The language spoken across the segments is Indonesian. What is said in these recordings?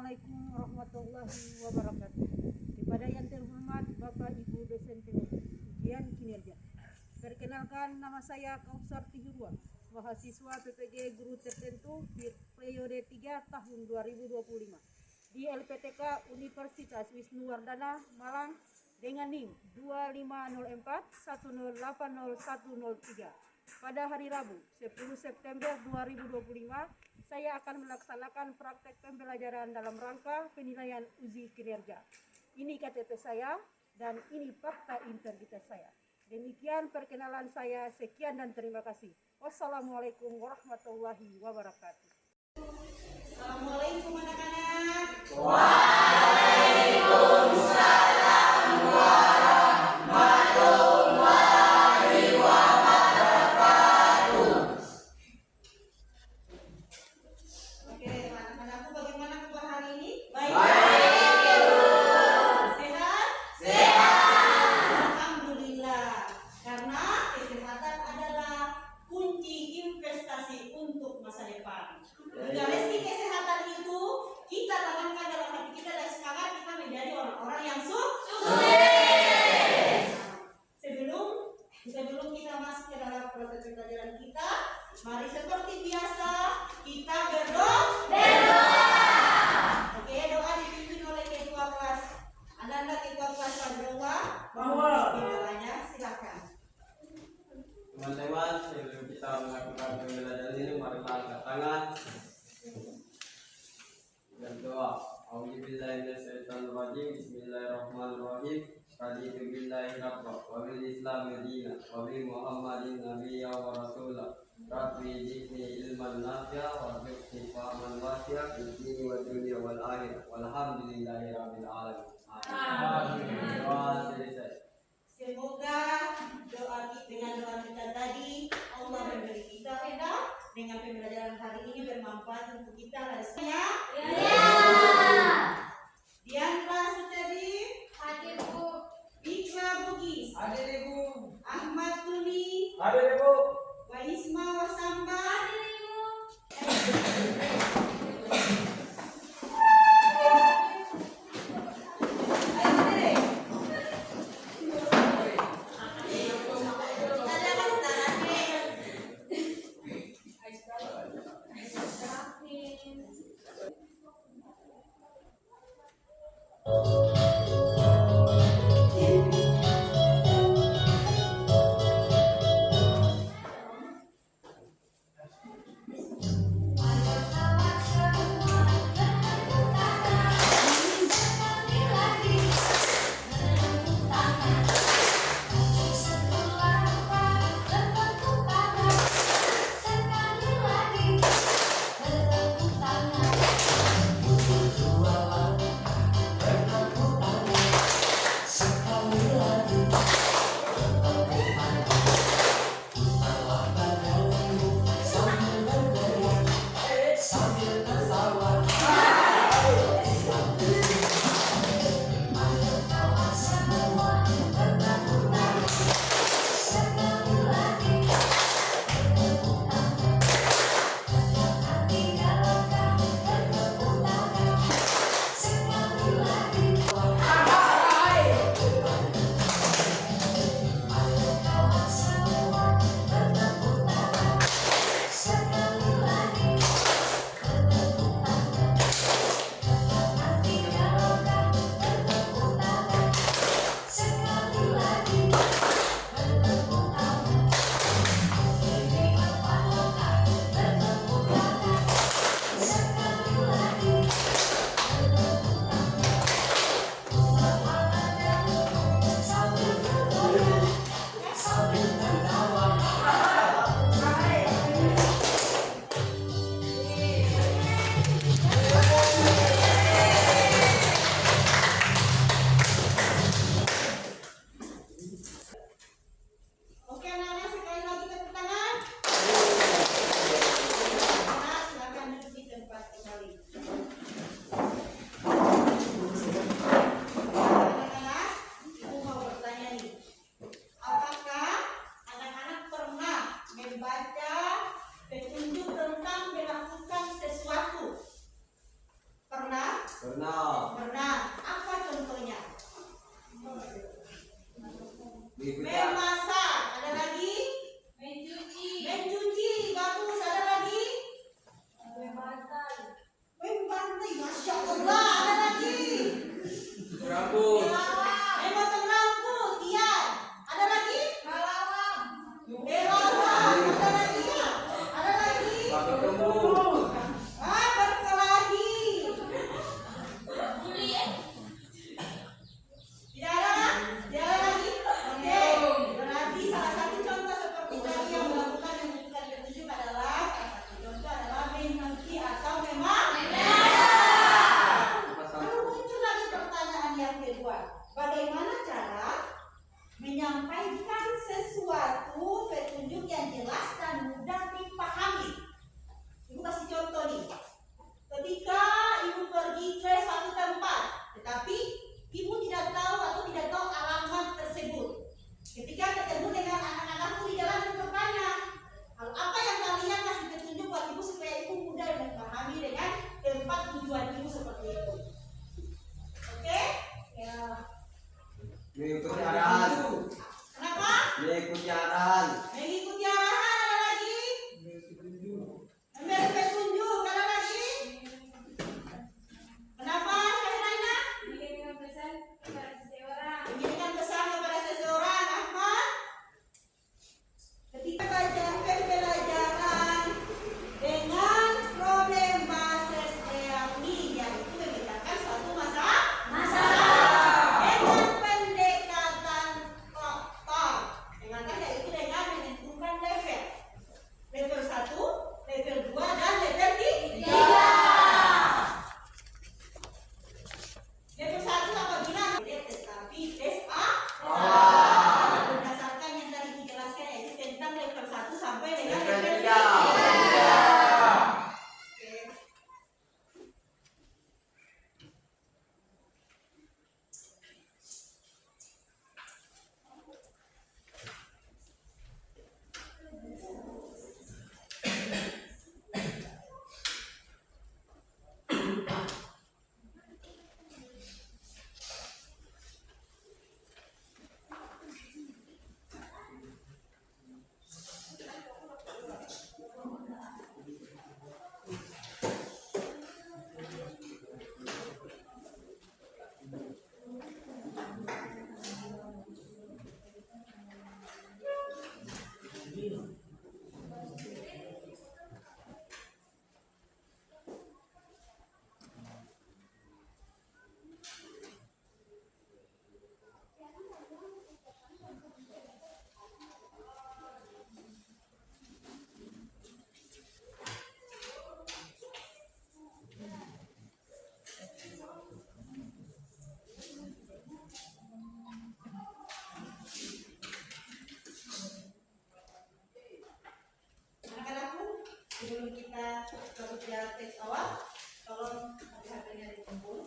Assalamualaikum warahmatullahi wabarakatuh. Kepada yang terhormat Bapak Ibu dosen ujian kinerja. Perkenalkan, nama saya Kausar Tihurwa, mahasiswa PPG Guru Tertentu periode 3 tahun 2025 di LPTK Universitas Wisnuwardana Malang dengan NIM 250410800103. Pada hari Rabu 10 September 2025 saya akan melaksanakan praktek pembelajaran dalam rangka penilaian uji kinerja. Ini KTP saya dan ini fakta integritas saya. Demikian perkenalan saya, sekian dan terima kasih. Wassalamualaikum warahmatullahi wabarakatuh. Assalamualaikum anak-anak. Waalaikumsalam warahmatullahi wabarakatuh. Oke, anak-anakku, bagaimana kabar hari ini? Baik. Sehat? Sehat. Alhamdulillah. Karena kesehatan adalah kunci investasi untuk masa depan. Dengan rezeki kesehatan itu kita tanamkan dalam hati kita dan semangat kita menjadi orang-orang yang sukses. Sebelum kita masuk ke dalam proses pembelajaran kita, mari seperti biasa kita berdoa. Oke, doa dipimpin oleh ketua kelas. Anda ketua kelas berdoa. Doanya silakan. Teman-teman, sebelum kita melakukan pembelajaran ini, mari kita angkat tangan dan doa. A'udzubillahiminasyaitonirrajim. Bismillahirrahmanirrahim. Raditu billahi rabba wa bil islami dina wa bi Muhammadin nabiyya wa rasula. Rabbi zidni ilman nafi'a warzuqni fahman wasi'a fid dini wa dunya wal akhirah. Walhamdulillahi rabbil alamin. Amin. Doa selesai. Semoga dengan doa kita tadi Allah memberi kita dengan pembelajaran hari ini bermanfaat untuk kita dan semuanya. Diandra Sutadi, Hadir Bu. Ikra Bugis, Hadir Ibu. Ahmad Tuni, Hadir Ibu. Waisma Wasamba, Berenang. Apa contohnya? Mengikuti Memasak. Ada lagi? Mencuci. Mencuci. Bagus. Ada lagi? Membantai. Membantai. Masya Allah. Ada lagi? rambut, Memotong rambut. Tian. Ada lagi? Melawang. Relawan. Ada lagi? Ada lagi? pakai tumbuh, Berkelahi. Tidak ada? Tidak ada lagi? Oke. Berarti salah satu contoh seperti tadi yang melakukan yang bukan petunjuk adalah salah satu contoh adalah mencuci atau memang. Lalu muncul lagi pertanyaan yang kedua. Bagaimana cara menyampaikan sesuatu petunjuk yang jelas dan mudah dipahami? Ibu kasih contoh nih. Ketika ibu pergi ke suatu tempat, tetapi ibu tidak tahu atau tidak tahu alamat tersebut. Ketika ketemu dengan anak-anakku di jalan, ibu bertanya, "Hal apa yang kalian kasih petunjuk buat ibu supaya ibu mudah memahami dengan tempat tujuan ibu seperti itu?" Oke? Ya. mengikuti arahan, Kenapa? mengikuti arahan, Mengikuti arahan. Ada lagi? Memberi petunjuk. Ada lagi? Kenapa? Syahraina? Mengirimkan pesan kepada seseorang. Mengirimkan pesan kepada seseorang. Ahmad? Ketika pembelajaran dengan problem bahasa reuni, yaitu memecahkan suatu masalah dengan pendekatan faktor. Dengarkan, yaitu dengan menentukan level. Level 1, level 2, dan level 3. Level 1 apabila tes tapi tes A. Berdasarkan yang tadi dijelaskan, yaitu tentang level 1 sampai dengan level level 3. 3. Oke. Anak-anakku, sebelum kita bekerja teks awal, tolong hati-hatinya dikumpul.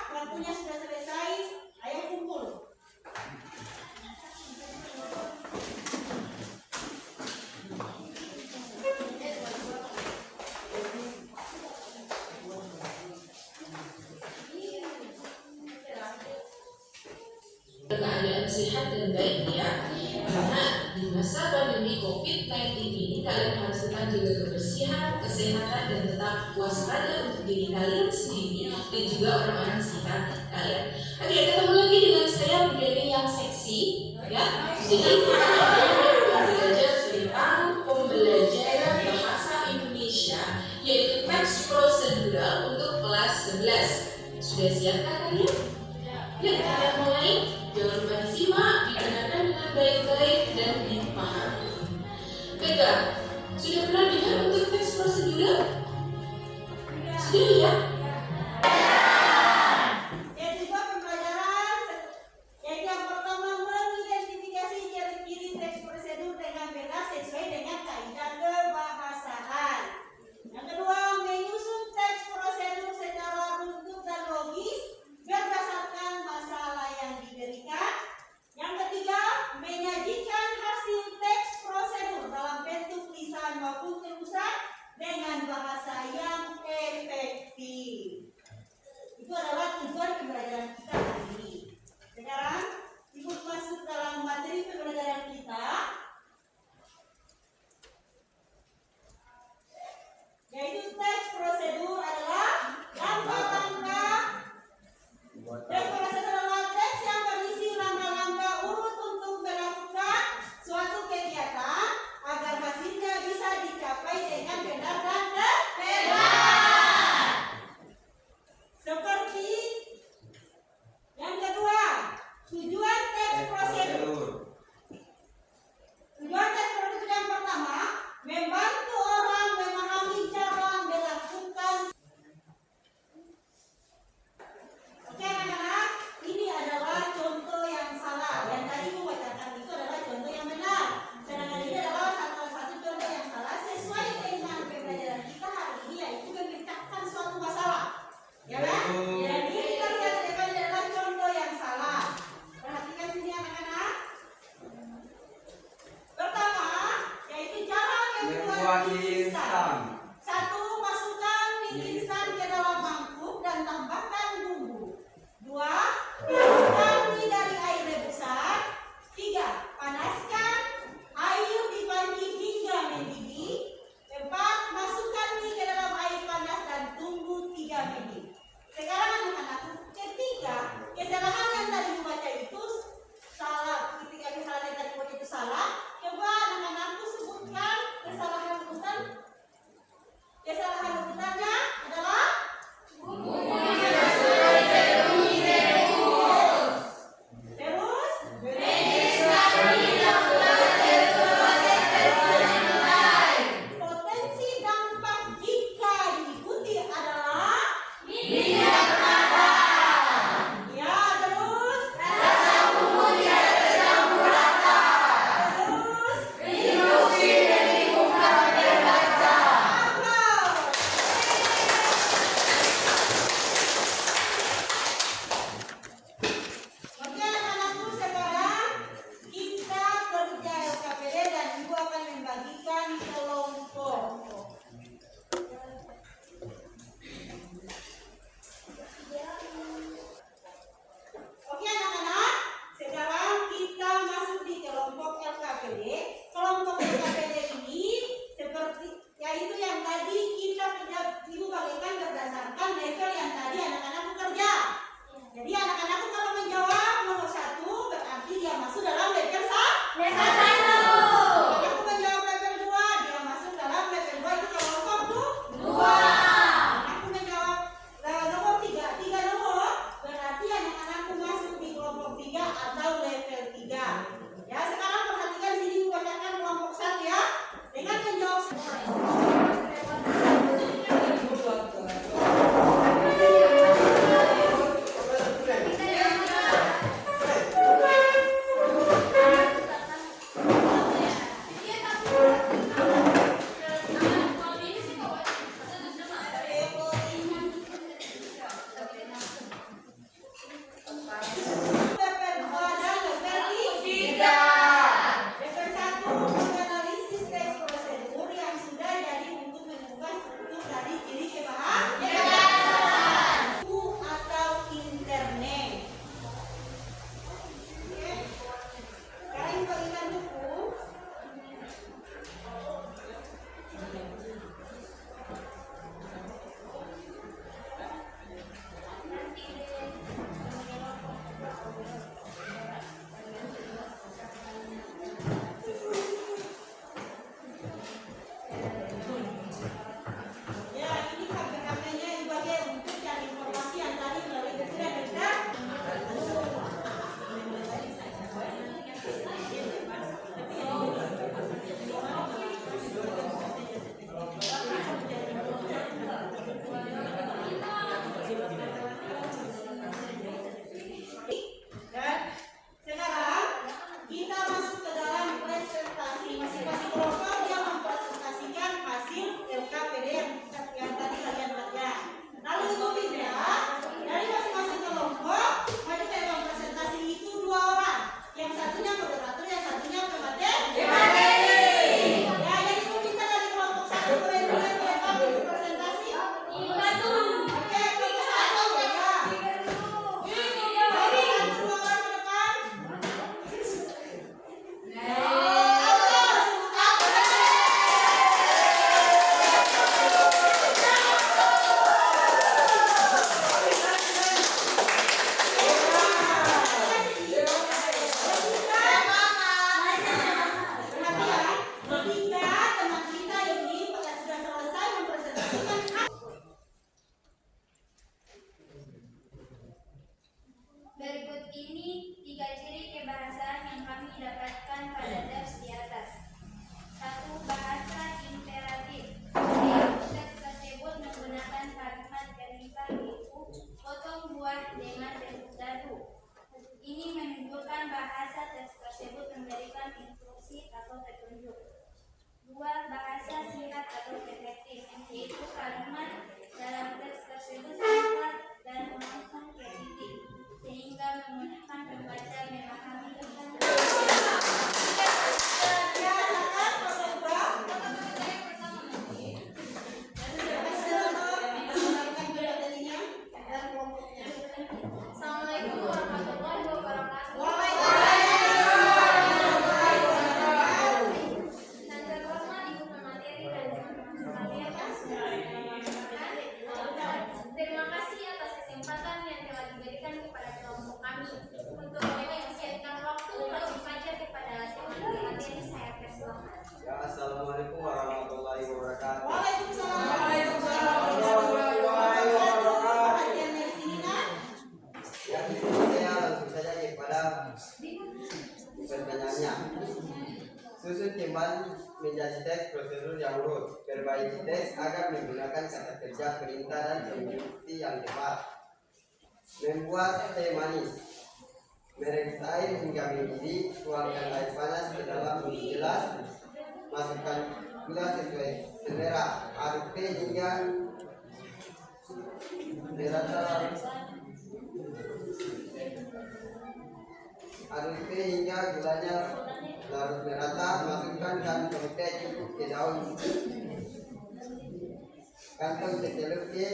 Waktunya sudah selesai, ayo kumpul. Keadaan sehat dan baik ya, karena di masa pandemi COVID-19 ini kalian harus tetap jaga kebersihan, kesehatan, dan tetap waspada untuk diri kalian sendiri dan juga orang-orang sekitar kalian. Oke, ketemu lagi dengan saya Bidari yang seksi ya. Jadi kita akan belajar tentang pembelajaran bahasa Indonesia, yaitu teks prosedural untuk kelas 11. Sudah siapkah kalian? Yuk kita mulai. Jangan lupa disimak, didengarkan dengan baik-baik dan dipahami. Baiklah, sudah pernah dengar untuk teks prosedur? Sudah ya? Yang kedua pembelajaran, yaitu yang pertama mengidentifikasi ciri-ciri teks prosedur dengan benar sesuai dengan kaidah kebahasaan. Yang kedua, menyusun teks prosedur secara runtut dan logis berdasarkan masalah yang diberikan. Yang ketiga, menyajikan hasil teks prosedur dalam bentuk lisan maupun tulisan dengan bahasa yang efektif. Itu adalah tujuan pembelajaran kita hari ini. Sekarang Ibu masuk dalam materi pembelajaran kita, yaitu teks prosedur adalah langkah-langkah. Teks prosedur adalah teks yang berisi langkah-langkah urut untuk melakukan suatu kegiatan agar hasilnya bisa dicapai dengan benar dan tepat. Seperti yang kedua, tujuan teks prosedur. Tujuan teks prosedur yang pertama, membantu orang memahami cara melakukan. Oke anak-anak, ini adalah contoh yang salah. Yang tadi Ibu bacakan itu adalah contoh yang benar. Sedangkan ini adalah salah satu contoh yang salah sesuai dengan pembelajaran kita hari ini, yaitu memecahkan suatu masalah. Ya kan? Jadi kita lihat depan adalah contoh yang salah. Perhatikan sini anak-anak. Pertama, yaitu cara membuat mie instan. Satu, masukkan mie instan ke dalam mangkuk dan tambahkan bumbu. Dua, masukkan mie dari air rebusan. Tiga, panaskan air di panci hingga mendidih. Empat, masukkan mie ke dalam air panas dan tunggu 3 menit. Sekarang anak-anak, ketika kesalahan yang tadi dibaca itu salah, ketika kesalahan yang tadi dibaca itu salah, coba anak-anakku sebutkan kesalahan urutannya adalah bahasa teks tersebut memberikan instruksi atau petunjuk. 2. Bahasa singkat atau efektif, yaitu kalimat dalam teks tersebut singkat dan langsung ke titik, sehingga memudahkan pembaca memahami pesan. Assalamualaikum warahmatullahi wabarakatuh. Dan terhormat ibu pemateri dan teman-teman sekalian, terima kasih atas kesempatan yang telah diberikan kepada kelompok kami untuk menyajikan waktu langsung saja kepada teman-teman materi. Saya persilakan. Ya, assalamualaikum warahmatullahi wabarakatuh. Ya, di sini saya langsung saja kepada pertanyaannya. Susun timbal menjadi teks prosedur yang urut. Perbaiki teks agar menggunakan kata kerja, perintah, dan pembukti yang tepat. Membuat teh manis. Merebus air hingga mendidih. Tuangkan air panas ke dalam mie gelas. Masukkan gula sesuai selera. Aduk teh hingga merata. Aduk teh hingga gulanya larut merata. Masukkan kantong teh cukup ke daun. Kantong celup ke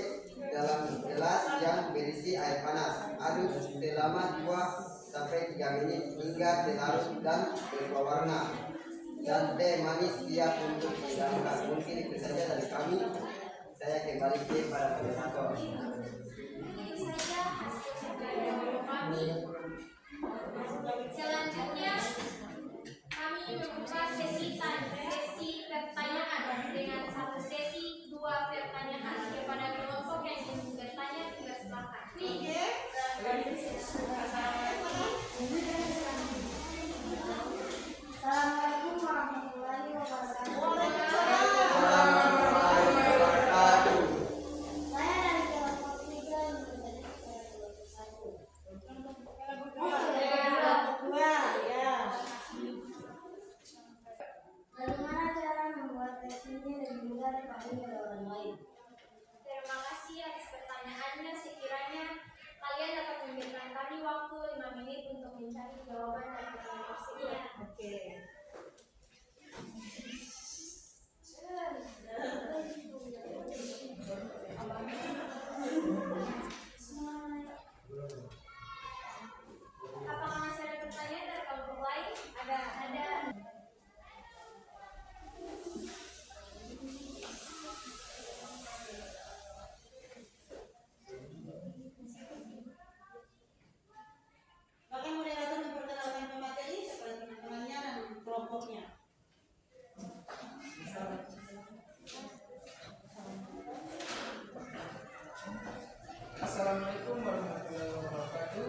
dalam gelas yang berisi air panas. Aduk selama 2-3 menit hingga teh larut dan berubah warna. Dan teh manis siap untuk dihidangkan. Mungkin itu saja dari kami. Saya kembali kepada moderator. Itu saja hasil dari kami. Selanjutnya kami membuka sesi pertanyaan dengan satu sesi 2 pertanyaan kepada kelompok yang ingin bertanya. Silakan. Assalamualaikum warahmatullahi wabarakatuh. Saya dari kelompok 3 Bagaimana cara membuat teks ini lebih mudah dipahami oleh orang lain? Terima kasih atas pertanyaannya. Sekiranya kalian dapat memberikan kami waktu 5 menit untuk mencari jawaban dari pertanyaan tersebut. Oke. Apakah masih ada pertanyaan dari kelompok lain? Ada. Bahkan moderator memperkenalkan pemateri kepada teman-temannya dan kelompoknya. Assalamualaikum warahmatullahi wabarakatuh.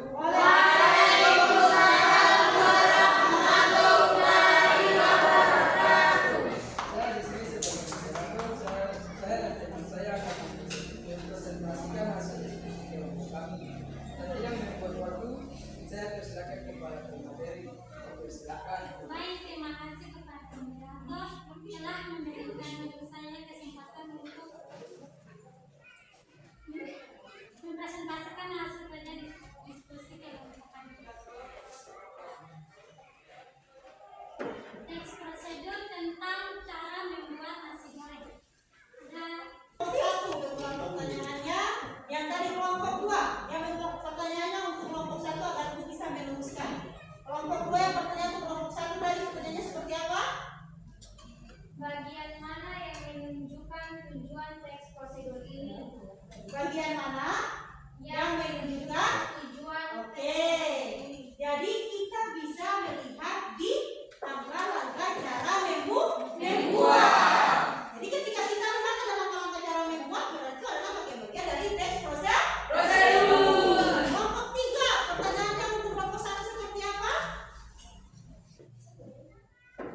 Saya di sini sebagai moderator. Saya dan teman saya akan mempresentasikan hasil diskusi kelompok kami. Dan tidak membuat waktu, saya persilakan kepada pemateri. Silakan. Baik, terima kasih kepada moderator telah memberikan saya kesempatan untuk mempresentasikan hasil kerja diskusi kelompok kami. Teks prosedur tentang cara membuat nasi goreng. Satu berulang pertanyaannya, yang dari kelompok 2 yang berulang pertanyaannya untuk kelompok 1 agar aku bisa merumuskan. Kelompok 2 yang bertanya untuk kelompok 1 tadi pertanyaannya seperti apa? Bagian mana yang menunjukkan tujuan teks prosedur ini? Bagian mana yang menunjukkan? Tujuan Oke. teks prosedur ini. Jadi kita bisa melihat di langkah-langkah cara membuat. Jadi ketika kita lihat ada langkah-langkah cara membuat, berarti adalah bagian-bagian dari teks prosedur. Kelompok 3, pertanyaannya untuk kelompok 1 seperti apa?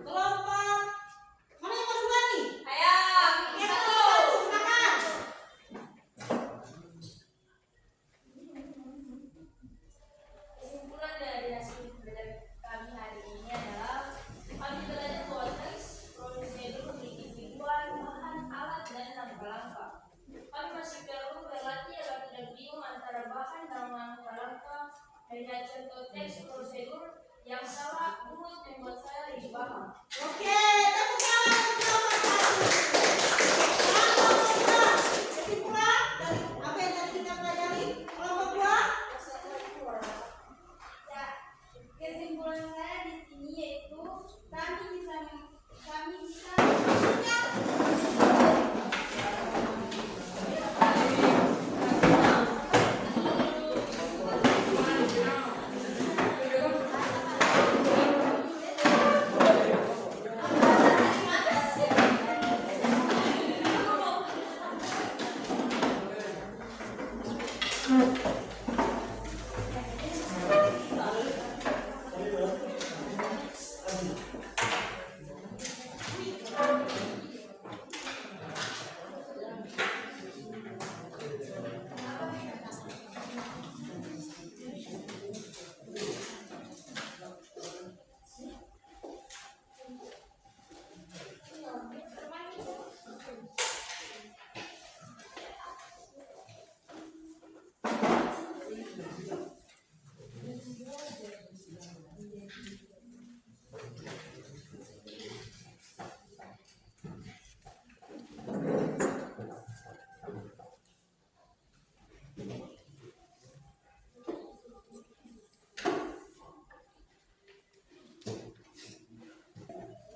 Kelompok mana yang mau duluan nih? Ayo, Yang kelompok 1, silakan. Dengan contoh teks prosedur yang salah turut membuat saya lebih paham. Oke, tepuk tangan untuk kelompok 1. Kesimpulan dari apa yang tadi kita pelajari, kelompok 2. Ya, kesimpulan saya di sini yaitu kami bisa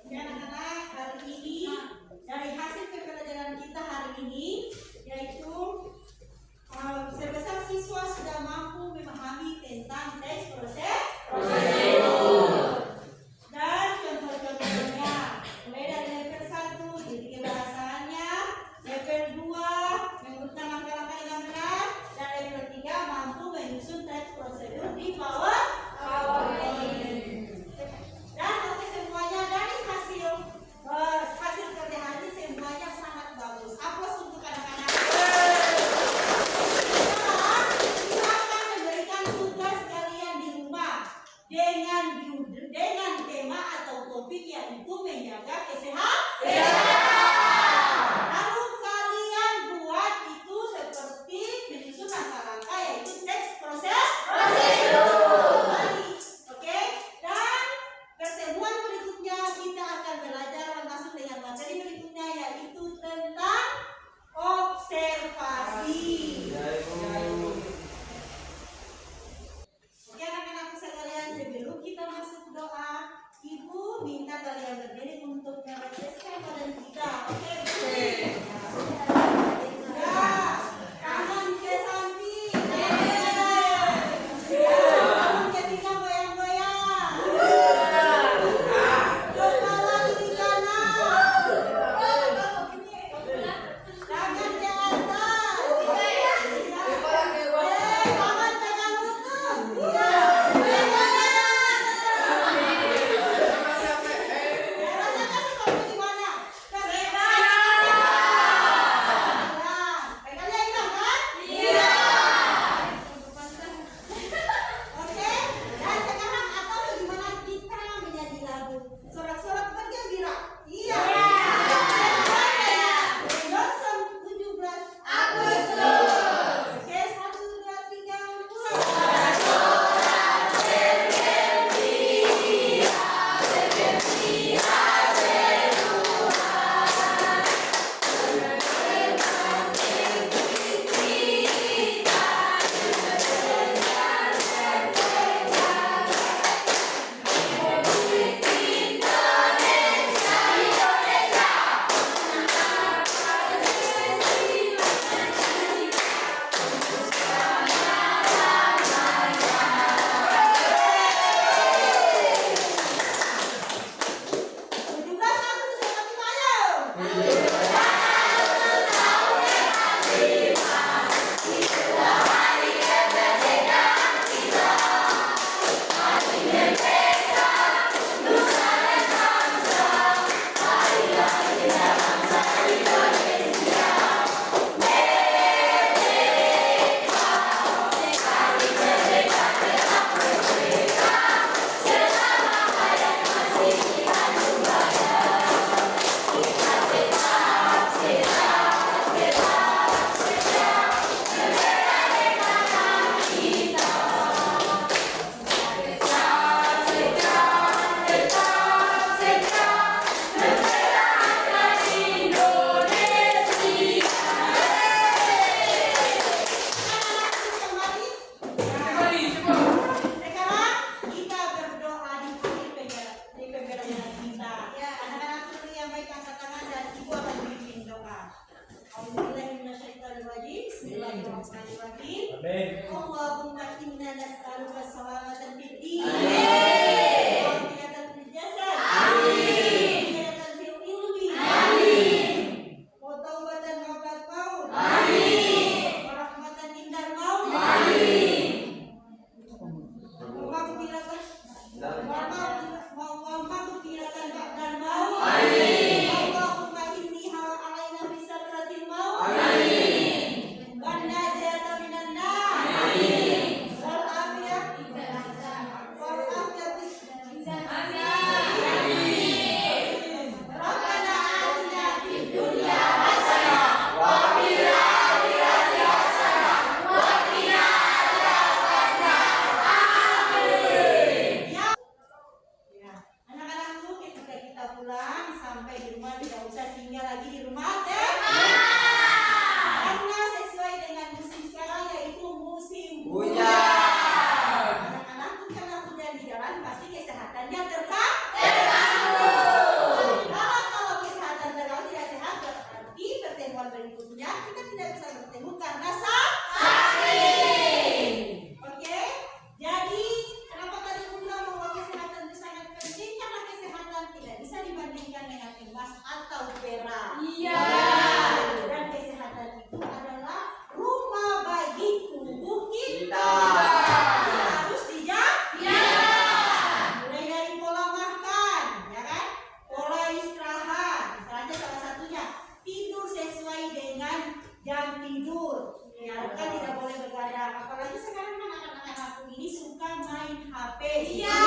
Ya, anak-anak, hari ini dari hasil pembelajaran kita hari ini yaitu sebesar siswa sudah mampu memahami tentang teks prosedur dan contoh-contohnya mulai dari level 1 jadi kebahasaannya, level 2 menggunakan langkah-langkah yang benar, dan level 3 mampu menyusun teks prosedur di PowerPoint. Dan oke, semuanya dari hasil kerja hari semuanya sangat bagus. Aplaus untuk anak-anak. Sekarang kita akan memberikan tugas kalian di rumah dengan tema atau topik yaitu menjaga kesehatan. Lalu kalian buat itu seperti menyusun langkah-langkah yaitu teks prosedur. Oke, dan pertemuan berikutnya kita akan belajar masuk dengan materi berikutnya yaitu tentang observasi. Oke, anak-anak sekalian, sebelum kita masuk doa, Ibu minta kalian berdiri untuk melepaskan badan kita. Oke, berdiri. Ya, tangan ke samping. Tangan ketiga goyang-goyang. Kepala kiri kanan. Tangan ke atas. Bismillahirrahmanirrahim. Amin. Allahumma inna nas'aluka salamatan fid din. Amin. Wa afiyatan fil jasad. Amin. Hidayatan fil ilmi. Amin. Wa taubatan qabla maut. Amin. Wa rahmatan indal maut. Amin. Wa maghfiratan wa maghfiratan ba'dal maut. Amin. Allahumma inni hal alaina bi sakratil maut. Amin. Wan najata minan nar. Amin. Wal afiyah wal afiyah Rabbana atina fid dunya hasanah wa fil akhirati hasanah wa qina Ya, anak-anakku ketika kita pulang sampai di rumah tidak usah singgah lagi di rumah deh. Karena sesuai dengan musim sekarang yaitu musim hujan. Anak-anakku karena hujan di jalan pasti kesehatannya terganggu. Kalau kesehatan terganggu tidak sehat berarti pertemuan berikutnya kita tidak bisa bertemu karena sakit. Oke? Jadi kenapa tadi bilang bahwa kesehatan itu sangat penting? Karena kesehatan tidak bisa dibandingkan dengan emas atau perak. Iya. Dan kesehatan itu adalah rumah bagi tubuh kita. Harus dijaga. Mulai dari pola makan, ya kan? Pola istirahat. Misalnya salah satunya tidur sesuai dengan jam tidur. Ya, kan tidak boleh begadang. Apalagi sekarang kan anak-anak ini suka main HP. Iya.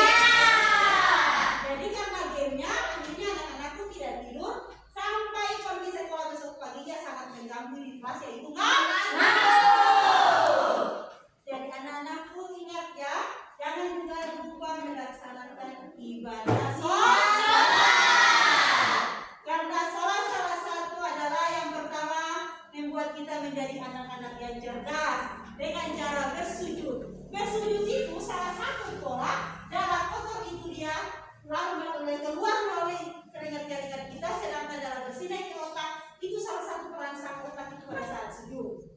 Jadi karena gamenya, akhirnya anak-anakku tidak tidur sampai pergi sekolah besok paginya sangat mengganggu di kelas yaitu ngantuk. Jadi anak-anakku ingat ya, jangan juga lupa melaksanakan ibadah sholat. Karena sholat salah satu adalah yang pertama membuat kita menjadi anak-anak yang cerdas dengan cara bersujud. Bersujud itu salah satu pola darah kotor itu dia lalu keluar melalui keringat-keringat kita, sedangkan darah bersinar di otak itu salah satu perangsang otak itu pada saat sujud.